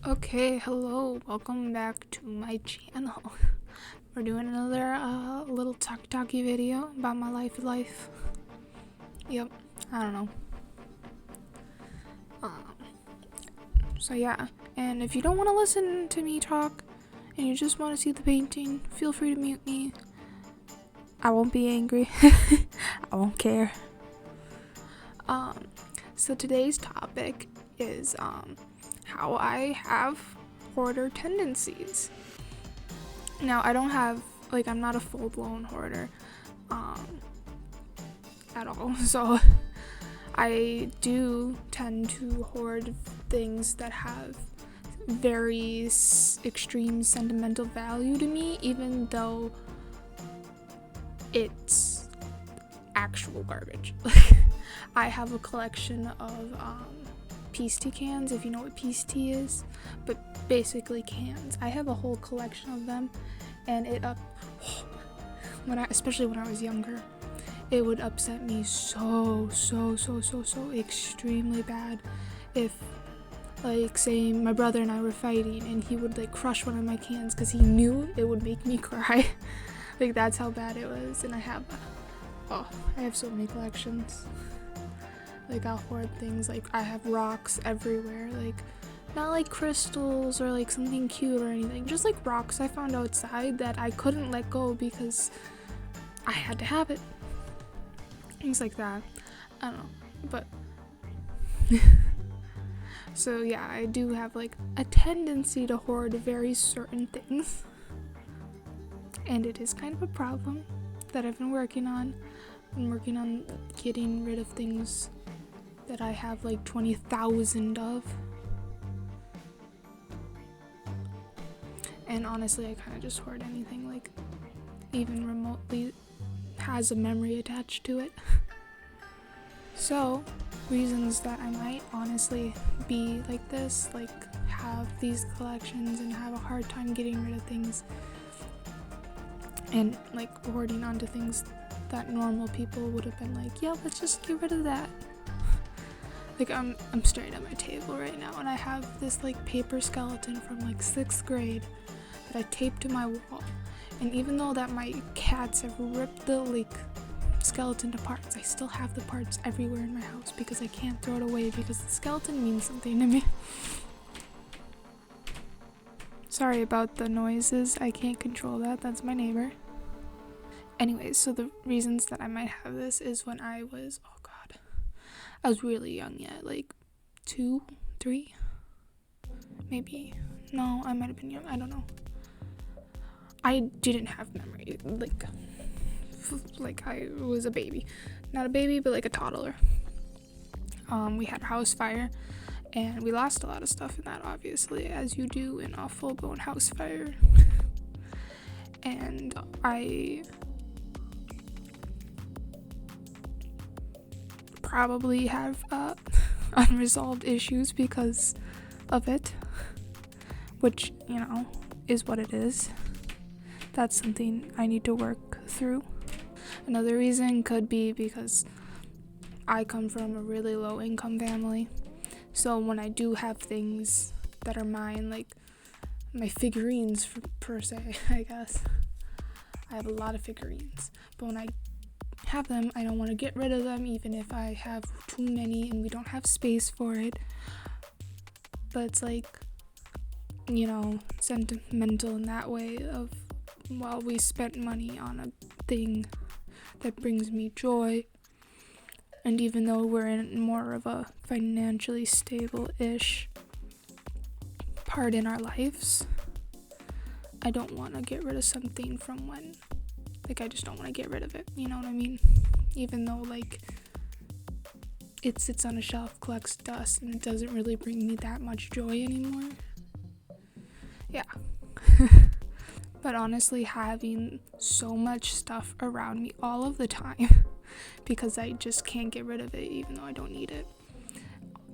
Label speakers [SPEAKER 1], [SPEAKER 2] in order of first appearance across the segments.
[SPEAKER 1] Okay, hello, welcome back to my channel. We're doing another little talkie video about my life. Yep, I don't know. So yeah, and if you don't want to listen to me talk and you just want to see the painting, feel free to mute me. I won't be angry. I won't care. So today's topic is how I have hoarder tendencies. Now, I don't have, I'm not a full-blown hoarder at all, so I do tend to hoard things that have very extreme sentimental value to me, even though it's actual garbage. I have a collection of peace tea cans, if you know what peace tea is, but basically cans. I have a whole collection of them, and especially when I was younger, it would upset me so extremely bad if, say my brother and I were fighting and he would crush one of my cans because he knew it would make me cry. That's how bad it was. And I have so many collections. I'll hoard things, I have rocks everywhere, not crystals or something cute or anything, just rocks I found outside that I couldn't let go because I had to have it. Things like that. I don't know, but so yeah, I do have a tendency to hoard very certain things, and it is kind of a problem that I've been working on. I'm working on getting rid of things that I have 20,000 of. And honestly, I kind of just hoard anything even remotely has a memory attached to it. So, reasons that I might honestly be like this, have these collections and have a hard time getting rid of things and hoarding onto things that normal people would have been yeah, let's just get rid of that. I'm staring at my table right now, and I have this paper skeleton from 6th grade that I taped to my wall. And even though that my cats have ripped the skeleton to parts, I still have the parts everywhere in my house because I can't throw it away because the skeleton means something to me. Sorry about the noises, I can't control that, that's my neighbor. Anyways, so the reasons that I might have this is when I was, I was really young yet, 2, 3, maybe. No, I might have been young, I don't know. I didn't have memory, I was a baby. Not a baby, but a toddler. We had a house fire, and we lost a lot of stuff in that, obviously, as you do in a full-blown house fire. And I probably have unresolved issues because of it, which, is what it is. That's something I need to work through. Another reason could be because I come from a really low income family, so when I do have things that are mine, my figurines per se, I guess, I have a lot of figurines, but when I have them, I don't want to get rid of them even if I have too many and we don't have space for it. But it's sentimental in that way of, well, we spent money on a thing that brings me joy, and even though we're in more of a financially stable-ish part in our lives, I don't want to get rid of something from when I just don't want to get rid of it, you know what I mean? Even though it sits on a shelf, collects dust, and it doesn't really bring me that much joy anymore. Yeah. But honestly, having so much stuff around me all of the time because I just can't get rid of it even though I don't need it,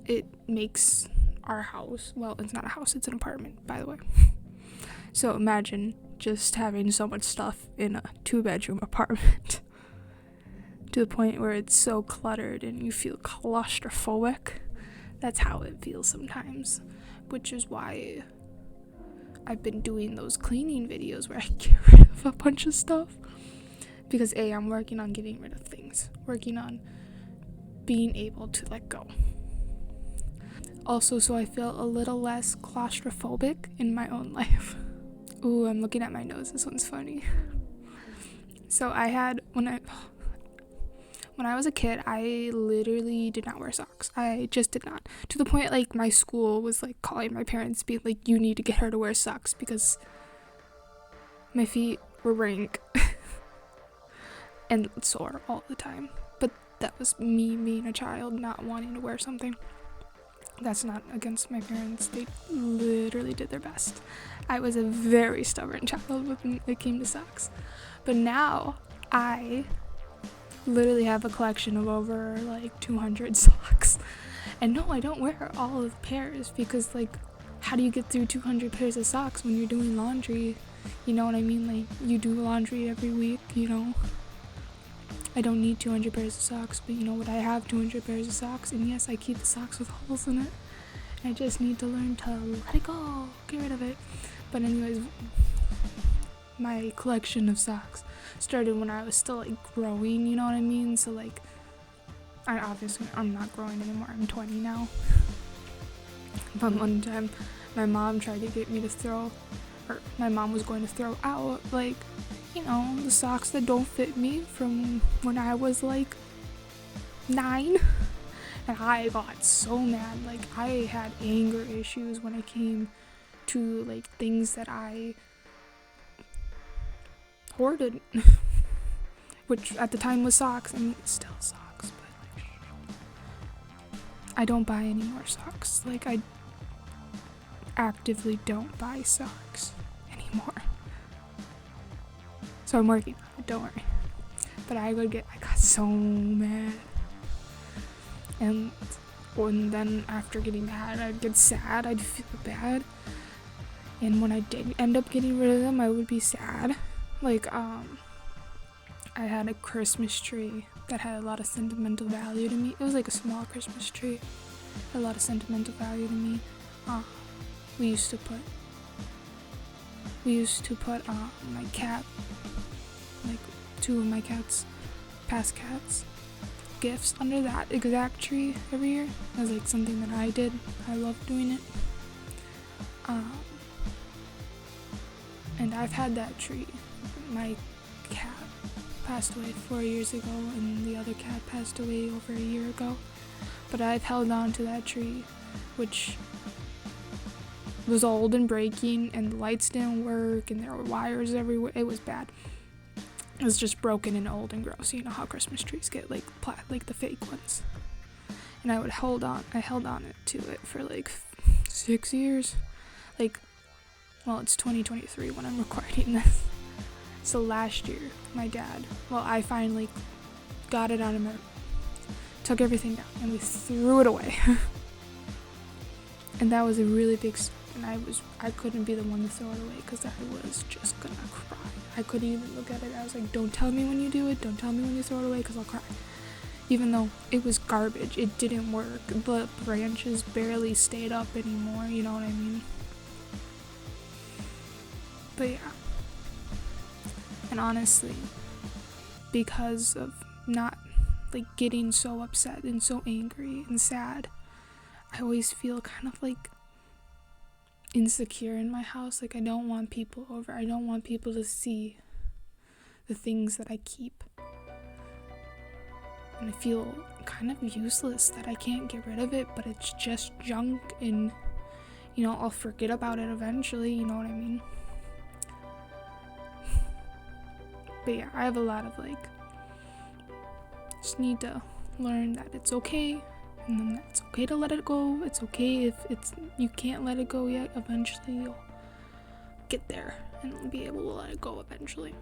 [SPEAKER 1] it makes our house, well, it's not a house, it's an apartment, by the way. So imagine just having so much stuff in a 2-bedroom apartment to the point where it's so cluttered and you feel claustrophobic. That's how it feels sometimes. which is why I've been doing those cleaning videos where I get rid of a bunch of stuff. Because I'm working on getting rid of things, working on being able to let go. Also, so I feel a little less claustrophobic in my own life. Ooh, I'm looking at my nose. This one's funny. So I had, when I was a kid, I literally did not wear socks. I just did not. To the point, like, my school was, like, calling my parents, being like, you need to get her to wear socks because my feet were rank and sore all the time. But that was me being a child, not wanting to wear something. That's not against my parents. They literally did their best. I was a very stubborn child when it came to socks. But now, I literally have a collection of over, like, 200 socks. And no, I don't wear all of the pairs because, like, how do you get through 200 pairs of socks when you're doing laundry? You know what I mean? Like, you do laundry every week, you know? I don't need 200 pairs of socks, but you know what? I have 200 pairs of socks, and yes, I keep the socks with holes in it. I just need to learn to let it go, get rid of it. But anyways, my collection of socks started when I was still, like, growing, you know what I mean? So, like, I'm not growing anymore. I'm 20 now. But one time, my mom tried to get me to my mom was going to throw out, like, you know, the socks that don't fit me from when I was, like, 9. And I got so mad. Like, I had anger issues when it came to, like, things that I hoarded. Which at the time was socks. I mean, it's still socks, but, like, I don't buy any more socks. Like, I actively don't buy socks anymore. So I'm working on it, don't worry. But I got so mad. And then after getting mad, I'd get sad, I'd feel bad. And when I did end up getting rid of them, I would be sad. Like, I had a Christmas tree that had a lot of sentimental value to me. It was like a small Christmas tree. Had a lot of sentimental value to me. We used to put my cat, like 2 of my past cats, gifts under that exact tree every year. It was like something that I did. I loved doing it. And I've had that tree. My cat passed away 4 years ago, and the other cat passed away over a year ago. But I've held on to that tree, which was old and breaking, and the lights didn't work, and there were wires everywhere. It was bad. It was just broken and old and gross. You know how Christmas trees get, like the fake ones. And I held on to it for like 6 years. Like, well, it's 2023 when I'm recording this. So last year, I finally got it out of took everything down, and we threw it away. And that was a really big step, and I couldn't be the one to throw it away because I was just gonna cry. I couldn't even look at it. I was like, don't tell me when you do it, don't tell me when you throw it away, because I'll cry. Even though it was garbage, it didn't work. The branches barely stayed up anymore, you know what I mean? But yeah. And honestly, because of not, like, getting so upset and so angry and sad, I always feel kind of, like, insecure in my house. Like, I don't want people over. I don't want people to see the things that I keep. And I feel kind of useless that I can't get rid of it, but it's just junk, and, you know, I'll forget about it eventually, you know what I mean? But yeah, I have a lot of, like, just need to learn that it's okay, and then that it's okay to let it go. It's okay if you can't let it go yet. Eventually you'll get there and be able to let it go eventually.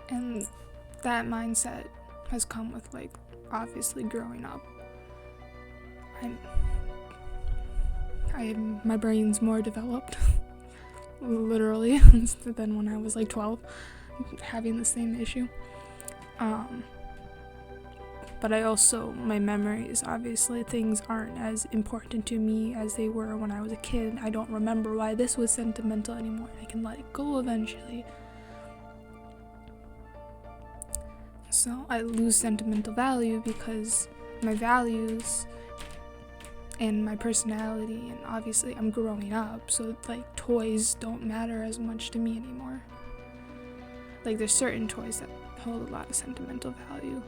[SPEAKER 1] And that mindset has come with, like, obviously growing up. My brain's more developed, literally, than when I was like 12, having the same issue. But my memories, obviously, things aren't as important to me as they were when I was a kid. I don't remember why this was sentimental anymore. I can let it go eventually. So I lose sentimental value because my values and my personality, and obviously I'm growing up, so like toys don't matter as much to me anymore. Like there's certain toys that hold a lot of sentimental value.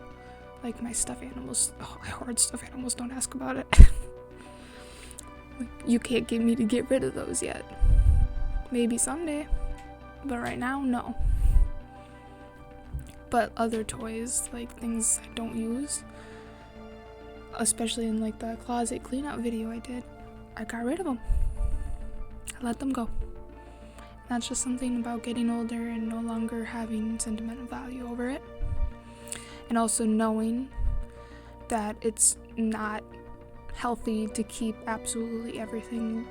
[SPEAKER 1] Like my stuffed animals. Oh, I hoard stuffed animals, don't ask about it. Like, you can't get me to get rid of those yet. Maybe someday, but right now, no. But other toys, like things I don't use, especially in like the closet clean out video I did, I got rid of them. I let them go. That's just something about getting older and no longer having sentimental value over it. And also knowing that it's not healthy to keep absolutely everything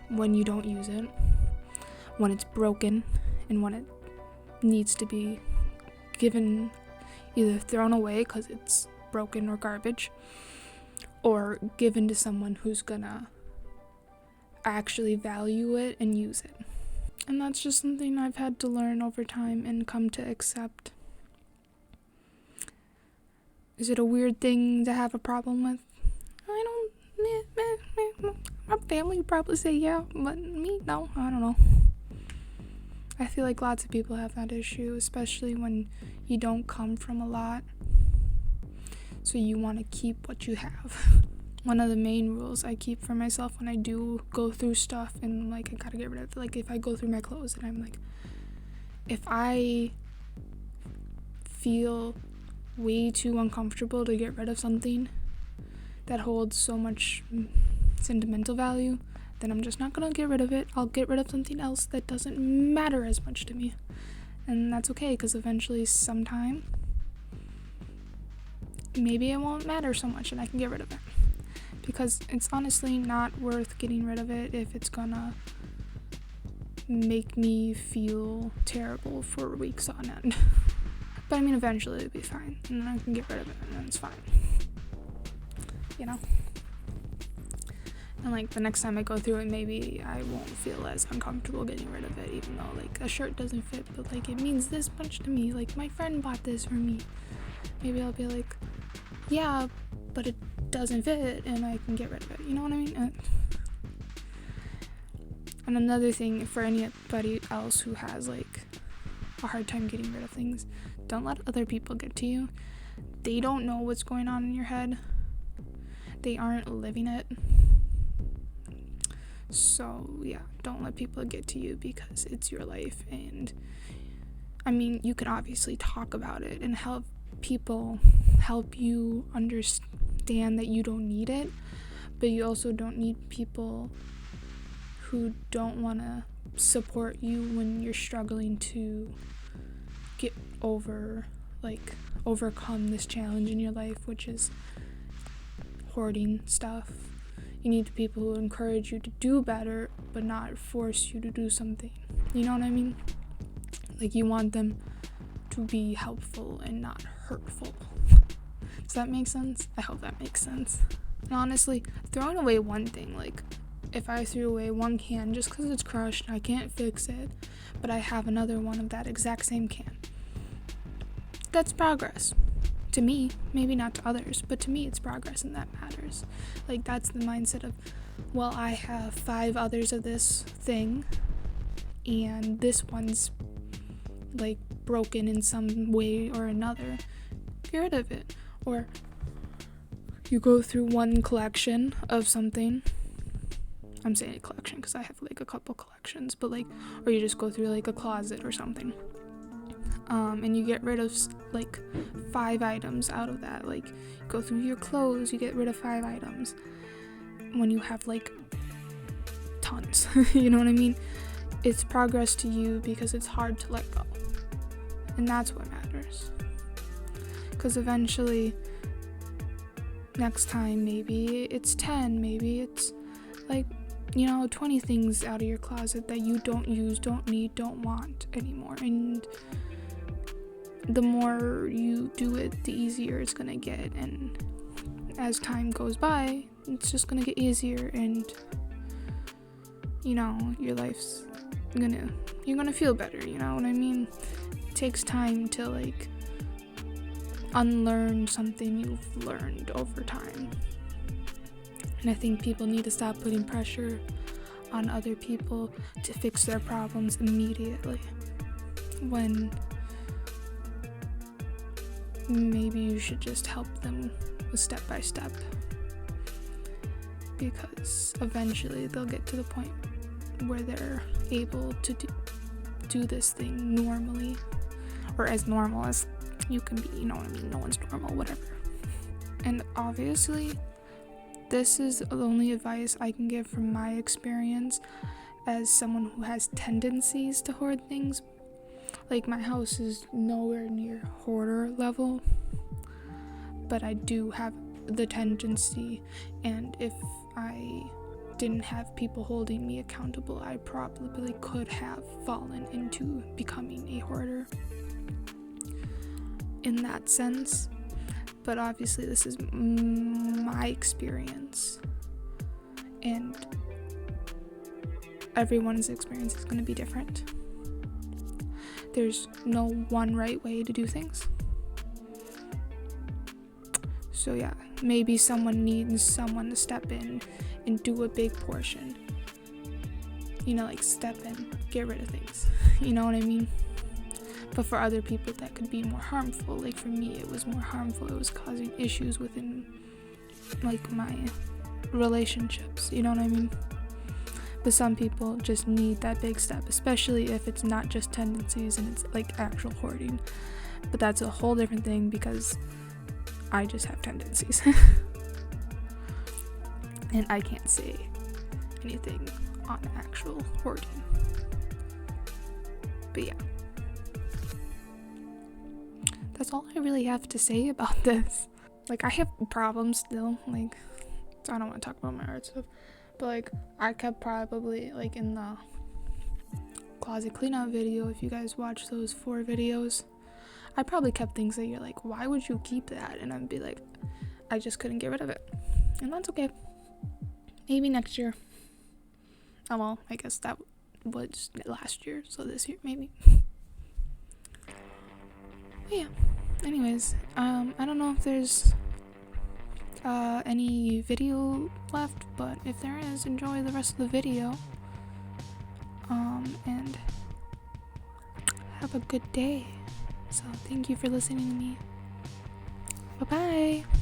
[SPEAKER 1] when you don't use it, when it's broken, and when it needs to be given, either thrown away because it's broken or garbage, or given to someone who's gonna actually value it and use it. And that's just something I've had to learn over time and come to accept. Is it a weird thing to have a problem with? I don't. My family would probably say yeah, but me, no. I don't know. I feel like lots of people have that issue, especially when you don't come from a lot. So you want to keep what you have. One of the main rules I keep for myself when I do go through stuff and like I gotta get rid of it, like if I go through my clothes and I'm like, if I feel way too uncomfortable to get rid of something that holds so much sentimental value, then I'm just not gonna get rid of it. I'll get rid of something else that doesn't matter as much to me. And that's okay, because eventually sometime maybe it won't matter so much and I can get rid of it. Because it's honestly not worth getting rid of it if it's gonna make me feel terrible for weeks on end. But I mean, eventually it'll be fine, and then I can get rid of it, and then it's fine. You know? And like the next time I go through it, maybe I won't feel as uncomfortable getting rid of it, even though like a shirt doesn't fit, but like it means this much to me. Like my friend bought this for me. Maybe I'll be like, yeah, but it doesn't fit, and I can get rid of it. You know what I mean? And another thing for anybody else who has like a hard time getting rid of things, don't let other people get to you. They don't know what's going on in your head. They aren't living it. So yeah, don't let people get to you because it's your life. And I mean, you can obviously talk about it and help people help you understand that you don't need it, but you also don't need people who don't want to support you when you're struggling to get overcome this challenge in your life, which is hoarding stuff. You need people who encourage you to do better, but not force you to do something. You know what I mean? Like you want them to be helpful and not hurtful. Does that make sense? I hope that makes sense. And honestly, throwing away one thing, like if I threw away one can just because it's crushed and I can't fix it, but I have another one of that exact same can, that's progress. To me, maybe not to others, but to me it's progress and that matters. Like that's the mindset of, well, I have 5 others of this thing and this one's like broken in some way or another. Get rid of it. Or you go through one collection of something. I'm saying a collection because I have like a couple collections, but like, or you just go through like a closet or something. And you get rid of like 5 items out of that. Like, you go through your clothes, you get rid of 5 items when you have like tons. You know what I mean? It's progress to you because it's hard to let go. And that's what matters. Because eventually, next time, maybe it's 10, maybe it's like, 20 things out of your closet that you don't use, don't need, don't want anymore. And the more you do it, the easier it's gonna get, and as time goes by, it's just gonna get easier, and your life's you're gonna feel better, you know what I mean? It takes time to like unlearn something you've learned over time. And I think people need to stop putting pressure on other people to fix their problems immediately, when maybe you should just help them step by step, because eventually they'll get to the point where they're able to do this thing normally, or as normal as you can be, you know what I mean? No one's normal, whatever. And obviously, this is the only advice I can give from my experience as someone who has tendencies to hoard things. Like, my house is nowhere near hoarder level, but I do have the tendency, and if I didn't have people holding me accountable, I probably could have fallen into becoming a hoarder in that sense. But obviously this is my experience, and everyone's experience is going to be different. There's no one right way to do things. So yeah, maybe someone needs someone to step in and do a big portion. Like step in, get rid of things. You know what I mean? But for other people that could be more harmful. Like for me, it was more harmful. It was causing issues within like my relationships. You know what I mean? But some people just need that big step, especially if it's not just tendencies and it's like actual hoarding. But that's a whole different thing, because I just have tendencies. And I can't say anything on actual hoarding. But yeah. That's all I really have to say about this. Like, I have problems still. Like, I don't want to talk about my art stuff. But like, I kept probably like in the closet cleanout video, if you guys watch those 4 videos, I probably kept things that you're like, why would you keep that? And I'd be like, I just couldn't get rid of it. And that's okay. Maybe next year. Oh well, I guess that was last year, so this year maybe. But yeah. Anyways, I don't know if there's any video left, but if there is, enjoy the rest of the video. And have a good day. So thank you for listening to me. Bye bye.